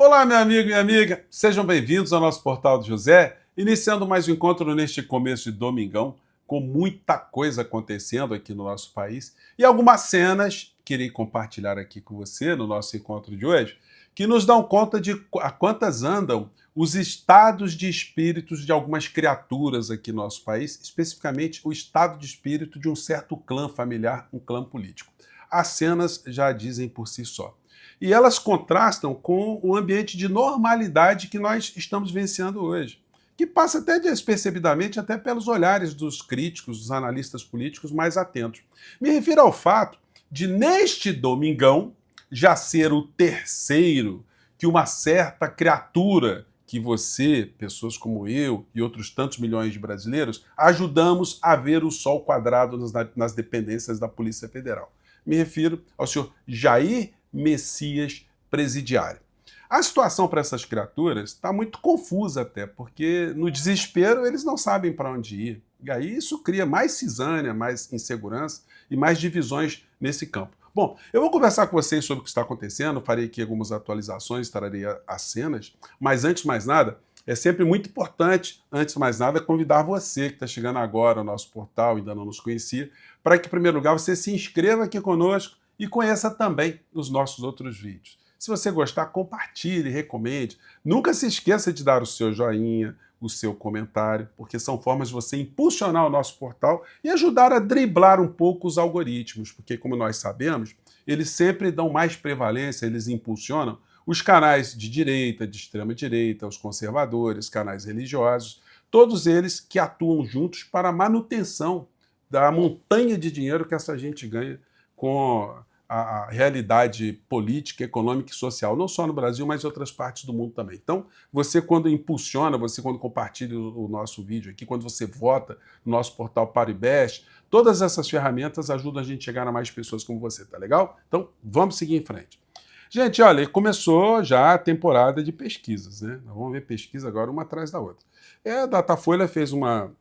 Olá, meu amigo e minha amiga, sejam bem-vindos ao nosso Portal do José, iniciando mais um encontro neste começo de domingão, com muita coisa acontecendo aqui no nosso país e algumas cenas que irei compartilhar aqui com você no nosso encontro de hoje, que nos dão conta de a quantas andam os estados de espíritos de algumas criaturas aqui no nosso país, especificamente o estado de espírito de um certo clã familiar, um clã político. As cenas já dizem por si só. E elas contrastam com o ambiente de normalidade que nós estamos vivenciando hoje, que passa até despercebidamente até pelos olhares dos críticos, dos analistas políticos mais atentos. Me refiro ao fato de, neste domingão, já ser o terceiro que uma certa criatura que você, pessoas como eu e outros tantos milhões de brasileiros, ajudamos a ver o sol quadrado nas dependências da Polícia Federal. Me refiro ao senhor Jair Messias Presidiário. A situação para essas criaturas está muito confusa até, porque no desespero eles não sabem para onde ir. E aí isso cria mais cisânia, mais insegurança e mais divisões nesse campo. Bom, eu vou conversar com vocês sobre o que está acontecendo, farei aqui algumas atualizações, trarei as cenas, mas antes de mais nada, é sempre muito importante, antes de mais nada, convidar você que está chegando agora ao nosso portal e ainda não nos conhecia, para que, em primeiro lugar, você se inscreva aqui conosco e conheça também os nossos outros vídeos. Se você gostar, compartilhe, recomende. Nunca se esqueça de dar o seu joinha, o seu comentário, porque são formas de você impulsionar o nosso portal e ajudar a driblar um pouco os algoritmos, porque, como nós sabemos, eles sempre dão mais prevalência, eles impulsionam os canais de direita, de extrema direita, os conservadores, canais religiosos, todos eles que atuam juntos para a manutenção da montanha de dinheiro que essa gente ganha com a realidade política, econômica e social, não só no Brasil, mas em outras partes do mundo também. Então, você quando impulsiona, você quando compartilha o nosso vídeo aqui, quando você vota no nosso portal Paribest, todas essas ferramentas ajudam a gente a chegar a mais pessoas como você, tá legal? Então, vamos seguir em frente. Gente, olha, começou já a temporada de pesquisas, né? Nós vamos ver pesquisa agora uma atrás da outra. A Datafolha fez uma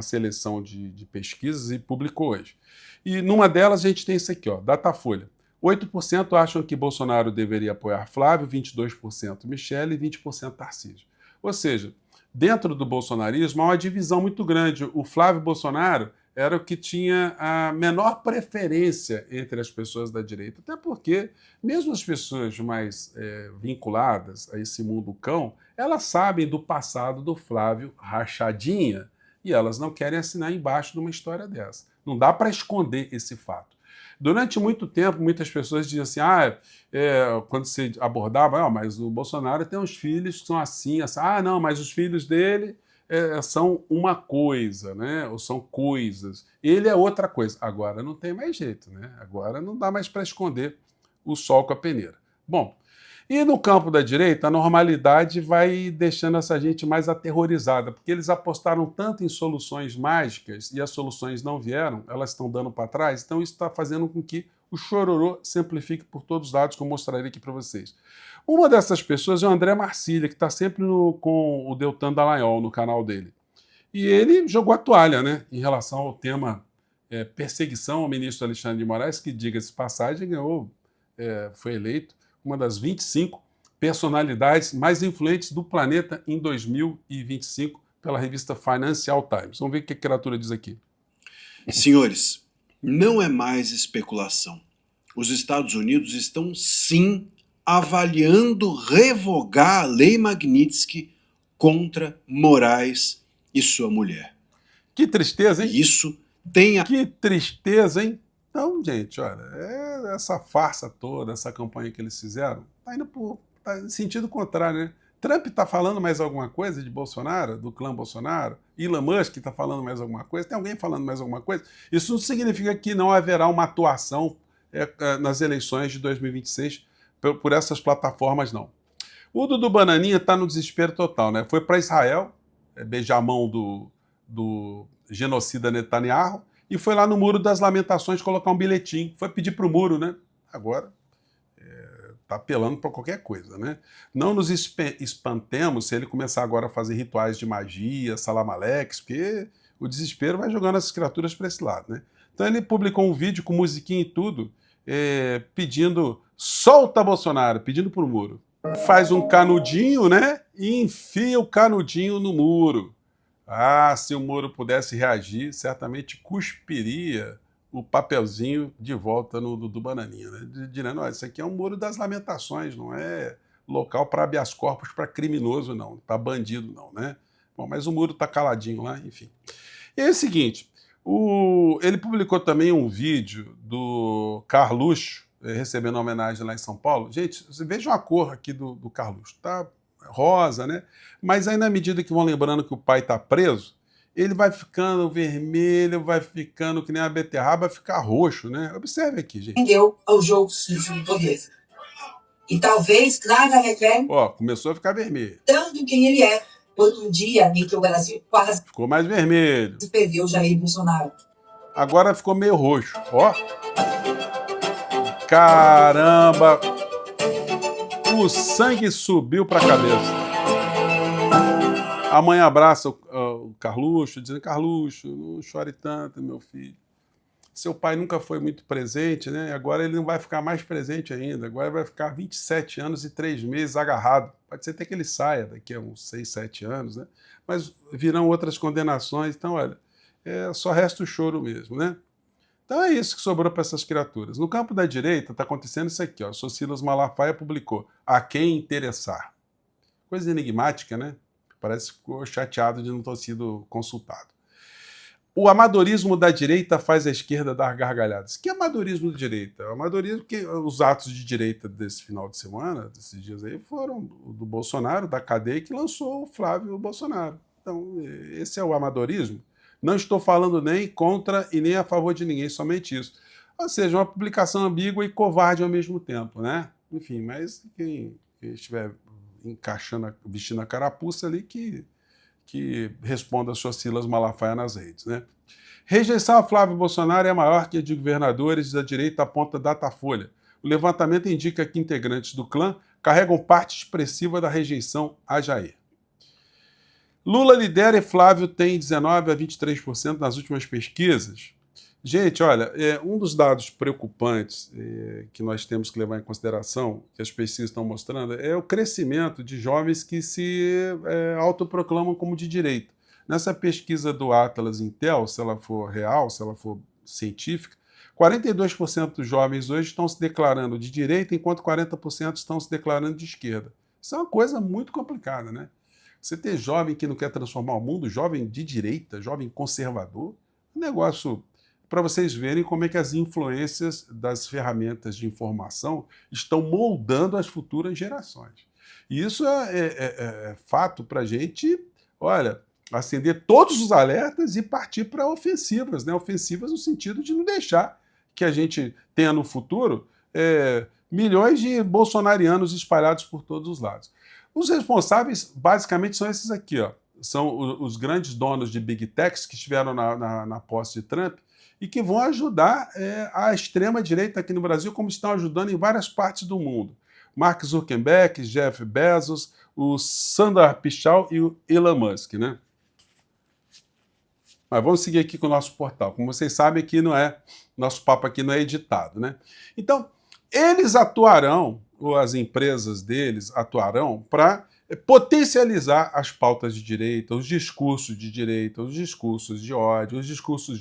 seleção de pesquisas e publicou hoje. E numa delas a gente tem isso aqui, ó, Datafolha. 8% acham que Bolsonaro deveria apoiar Flávio, 22% Michele e 20% Tarcísio. Ou seja, dentro do bolsonarismo há uma divisão muito grande. O Flávio Bolsonaro era o que tinha a menor preferência entre as pessoas da direita. Até porque, mesmo as pessoas mais vinculadas a esse mundo cão, elas sabem do passado do Flávio rachadinha e elas não querem assinar embaixo de uma história dessa. Não dá para esconder esse fato. Durante muito tempo, muitas pessoas diziam assim, quando se abordava, mas o Bolsonaro tem uns filhos que são assim, assim. Não, mas os filhos dele são uma coisa, né? Ou são coisas. Ele é outra coisa. Agora não tem mais jeito, né? Agora não dá mais para esconder o sol com a peneira. Bom, e no campo da direita, a normalidade vai deixando essa gente mais aterrorizada, porque eles apostaram tanto em soluções mágicas e as soluções não vieram, elas estão dando para trás, então isso está fazendo com que o chororô se amplifique por todos os lados, que eu mostrarei aqui para vocês. Uma dessas pessoas é o André Marcília, que está sempre com o Deltan Dallagnol no canal dele. E ele jogou a toalha, né, em relação ao tema perseguição ao ministro Alexandre de Moraes, que, diga-se de passagem, foi eleito uma das 25 personalidades mais influentes do planeta em 2025 pela revista Financial Times. Vamos ver o que a criatura diz aqui. Senhores, não é mais especulação. Os Estados Unidos estão, sim, avaliando revogar a Lei Magnitsky contra Moraes e sua mulher. Que tristeza, hein? E isso tem Que tristeza, hein? Então, gente, olha, essa farsa toda, essa campanha que eles fizeram, tá em sentido contrário, né? Trump está falando mais alguma coisa de Bolsonaro, do clã Bolsonaro? Elon Musk está falando mais alguma coisa? Tem alguém falando mais alguma coisa? Isso não significa que não haverá uma atuação nas eleições de 2026 por essas plataformas, não. O Dudu Bananinha está no desespero total, né? Foi para Israel, beijar a mão do genocida Netanyahu, e foi lá no Muro das Lamentações colocar um bilhetinho. Foi pedir para o muro, né? Agora está apelando para qualquer coisa, né? Não nos espantemos se ele começar agora a fazer rituais de magia, salamaleques, porque o desespero vai jogando essas criaturas para esse lado, né? Então ele publicou um vídeo com musiquinha e tudo, pedindo solta Bolsonaro, pedindo para o muro. Faz um canudinho, né? E enfia o canudinho no muro. Ah, se o muro pudesse reagir, certamente cuspiria o papelzinho de volta no do Bananinha, né? Dizendo, olha, isso aqui é um muro das lamentações, não é local para habeas corpus para criminoso, não, para bandido, não, né? Bom, mas o muro está caladinho lá, enfim. E é o seguinte, ele publicou também um vídeo do Carluxo, recebendo homenagem lá em São Paulo. Gente, você veja a cor aqui do Carluxo, tá rosa, né? Mas aí, na medida que vão lembrando que o pai está preso, ele vai ficando vermelho, vai ficando que nem a beterraba, vai ficar roxo, né? Observe aqui, gente. Entendeu ao jogo sujo do poder. E talvez traga revele Ó, começou a ficar vermelho. tanto quem ele é, por um dia em que o Brasil quase Ficou mais vermelho. perdeu Jair Bolsonaro. Agora ficou meio roxo. Ó. Caramba! O sangue subiu para a cabeça. A mãe abraça o Carluxo, dizendo, Carluxo, não chore tanto, meu filho. Seu pai nunca foi muito presente, né? Agora ele não vai ficar mais presente ainda. Agora vai ficar 27 anos e 3 meses agarrado. Pode ser até que ele saia daqui a uns 6, 7 anos, né? Mas virão outras condenações. Então, olha, só resta o choro mesmo, né? Então é isso que sobrou para essas criaturas. No campo da direita está acontecendo isso aqui, ó. Socilas Malafaia publicou A Quem Interessar. Coisa enigmática, né? Parece que ficou chateado de não ter sido consultado. O amadorismo da direita faz a esquerda dar gargalhadas. Que amadorismo da direita? O amadorismo que os atos de direita desse final de semana, desses dias aí, foram do Bolsonaro, da cadeia, que lançou o Flávio Bolsonaro. Então, esse é o amadorismo. Não estou falando nem contra e nem a favor de ninguém, somente isso. Ou seja, uma publicação ambígua e covarde ao mesmo tempo, né? Enfim, mas quem estiver encaixando, vestindo a carapuça ali, que responda às suas Silas Malafaia nas redes, né? Rejeição a Flávio Bolsonaro é maior que a de governadores da direita, aponta Datafolha. O levantamento indica que integrantes do clã carregam parte expressiva da rejeição a Jair. Lula lidera e Flávio tem 19% a 23% nas últimas pesquisas. Gente, olha, um dos dados preocupantes que nós temos que levar em consideração, que as pesquisas estão mostrando, é o crescimento de jovens que se autoproclamam como de direita. Nessa pesquisa do Atlas Intel, se ela for real, se ela for científica, 42% dos jovens hoje estão se declarando de direita, enquanto 40% estão se declarando de esquerda. Isso é uma coisa muito complicada, né? Você ter jovem que não quer transformar o mundo, jovem de direita, jovem conservador, um negócio para vocês verem como é que as influências das ferramentas de informação estão moldando as futuras gerações. E isso é fato para a gente, olha, acender todos os alertas e partir para ofensivas, né? Ofensivas no sentido de não deixar que a gente tenha no futuro milhões de bolsonarianos espalhados por todos os lados. Os responsáveis, basicamente, são esses aqui, ó. São os grandes donos de Big Techs que estiveram na posse de Trump e que vão ajudar a extrema-direita aqui no Brasil, como estão ajudando em várias partes do mundo. Mark Zuckerberg, Jeff Bezos, o Sundar Pichai e o Elon Musk, né? Mas vamos seguir aqui com o nosso portal. Como vocês sabem, aqui não nosso papo aqui não é editado, né? Então, eles atuarão, ou as empresas deles atuarão para potencializar as pautas de direita, os discursos de direita, os discursos de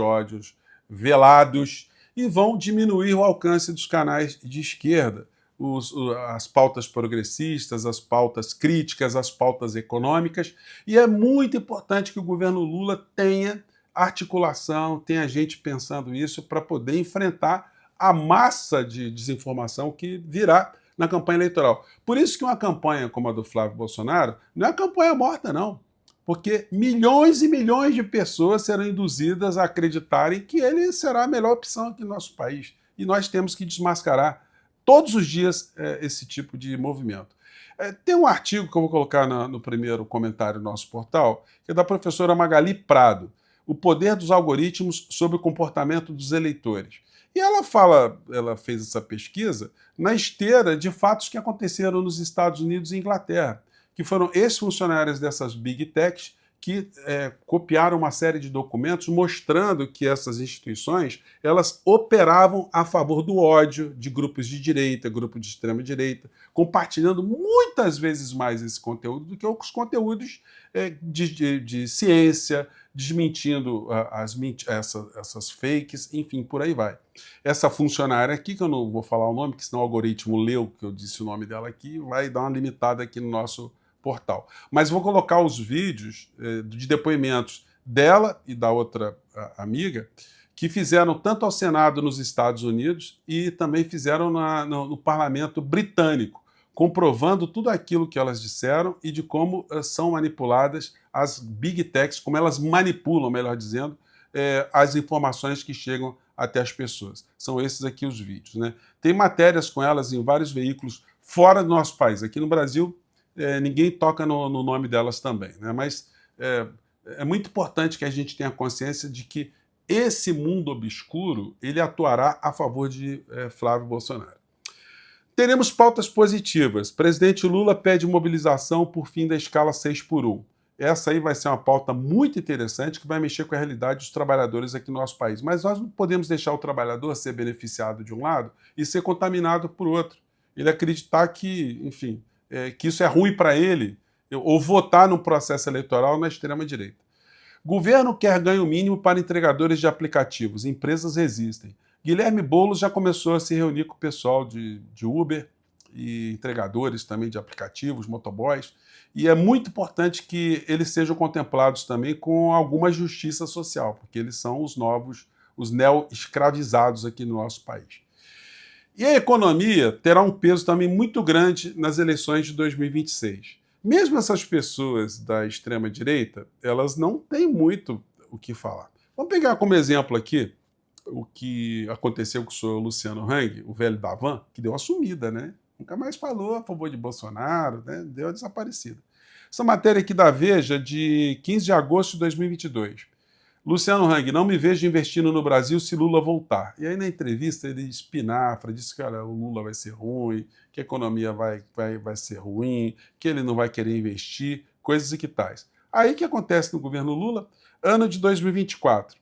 ódios velados, e vão diminuir o alcance dos canais de esquerda, as pautas progressistas, as pautas críticas, as pautas econômicas, e é muito importante que o governo Lula tenha articulação, tenha gente pensando isso para poder enfrentar a massa de desinformação que virá na campanha eleitoral. Por isso que uma campanha como a do Flávio Bolsonaro não é uma campanha morta, não. Porque milhões e milhões de pessoas serão induzidas a acreditarem que ele será a melhor opção aqui no nosso país. E nós temos que desmascarar todos os dias esse tipo de movimento. Tem um artigo que eu vou colocar no primeiro comentário do nosso portal, que é da professora Magali Prado, O Poder dos Algoritmos sobre o Comportamento dos Eleitores. E ela fez essa pesquisa na esteira de fatos que aconteceram nos Estados Unidos e Inglaterra, que foram ex-funcionários dessas Big Techs que copiaram uma série de documentos mostrando que essas instituições elas operavam a favor do ódio de grupos de direita, grupos de extrema-direita, compartilhando muitas vezes mais esse conteúdo do que os conteúdos de ciência, desmentindo essas fakes, enfim, por aí vai. Essa funcionária aqui, que eu não vou falar o nome, que senão o algoritmo leu que eu disse o nome dela aqui, vai dar uma limitada aqui no nosso portal. Mas vou colocar os vídeos de depoimentos dela e da outra amiga que fizeram tanto ao Senado nos Estados Unidos e também fizeram no parlamento britânico, comprovando tudo aquilo que elas disseram e de como são manipuladas as big techs, como elas manipulam, melhor dizendo, as informações que chegam até as pessoas. São esses aqui os vídeos, né? Tem matérias com elas em vários veículos fora do nosso país. Aqui no Brasil, ninguém toca no nome delas também, né? Mas é muito importante que a gente tenha consciência de que esse mundo obscuro ele atuará a favor de Flávio Bolsonaro. Teremos pautas positivas. Presidente Lula pede mobilização por fim da escala 6x1. Essa aí vai ser uma pauta muito interessante que vai mexer com a realidade dos trabalhadores aqui no nosso país. Mas nós não podemos deixar o trabalhador ser beneficiado de um lado e ser contaminado por outro. Ele acreditar que, enfim, que isso é ruim para ele, ou votar no processo eleitoral na extrema-direita. Governo quer ganho mínimo para entregadores de aplicativos. Empresas resistem. Guilherme Boulos já começou a se reunir com o pessoal de Uber e entregadores também de aplicativos, motoboys. E é muito importante que eles sejam contemplados também com alguma justiça social, porque eles são os novos, os neo-escravizados aqui no nosso país. E a economia terá um peso também muito grande nas eleições de 2026. Mesmo essas pessoas da extrema-direita, elas não têm muito o que falar. Vamos pegar como exemplo aqui o que aconteceu com o senhor Luciano Hang, o velho da van, que deu uma sumida, né? Nunca mais falou a favor de Bolsonaro, né? Deu uma desaparecida. Essa matéria aqui da Veja, de 15 de agosto de 2022. Luciano Hang, não me vejo investindo no Brasil se Lula voltar. E aí na entrevista ele espinafra, disse que o Lula vai ser ruim, que a economia vai ser ruim, que ele não vai querer investir, coisas e que tais. Aí o que acontece no governo Lula? Ano de 2024.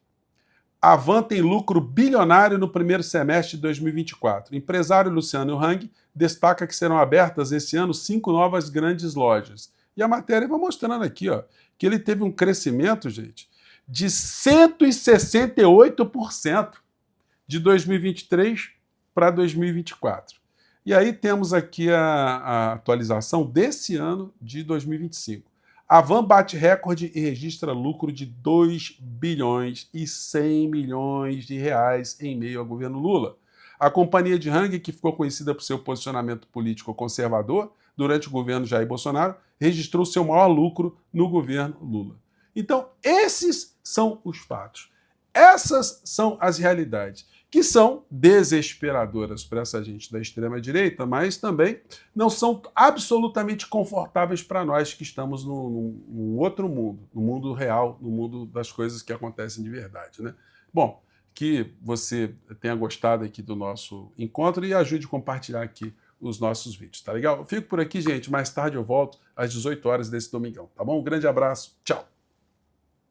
A Van tem lucro bilionário no primeiro semestre de 2024. Empresário Luciano Hang destaca que serão abertas esse ano 5 novas grandes lojas. E a matéria vai mostrando aqui, ó, que ele teve um crescimento, gente, de 168% de 2023 para 2024. E aí temos aqui a atualização desse ano de 2025. A Van bate recorde e registra lucro de 2 bilhões e 100 milhões de reais em meio ao governo Lula. A companhia de Hang, que ficou conhecida por seu posicionamento político conservador durante o governo Jair Bolsonaro, registrou seu maior lucro no governo Lula. Então, esses são os fatos. Essas são as realidades, que são desesperadoras para essa gente da extrema-direita, mas também não são absolutamente confortáveis para nós que estamos num outro mundo, no mundo real, no mundo das coisas que acontecem de verdade, né? Bom, que você tenha gostado aqui do nosso encontro e ajude a compartilhar aqui os nossos vídeos, tá legal? Eu fico por aqui, gente. Mais tarde eu volto às 18 horas desse domingão, tá bom? Um grande abraço, tchau!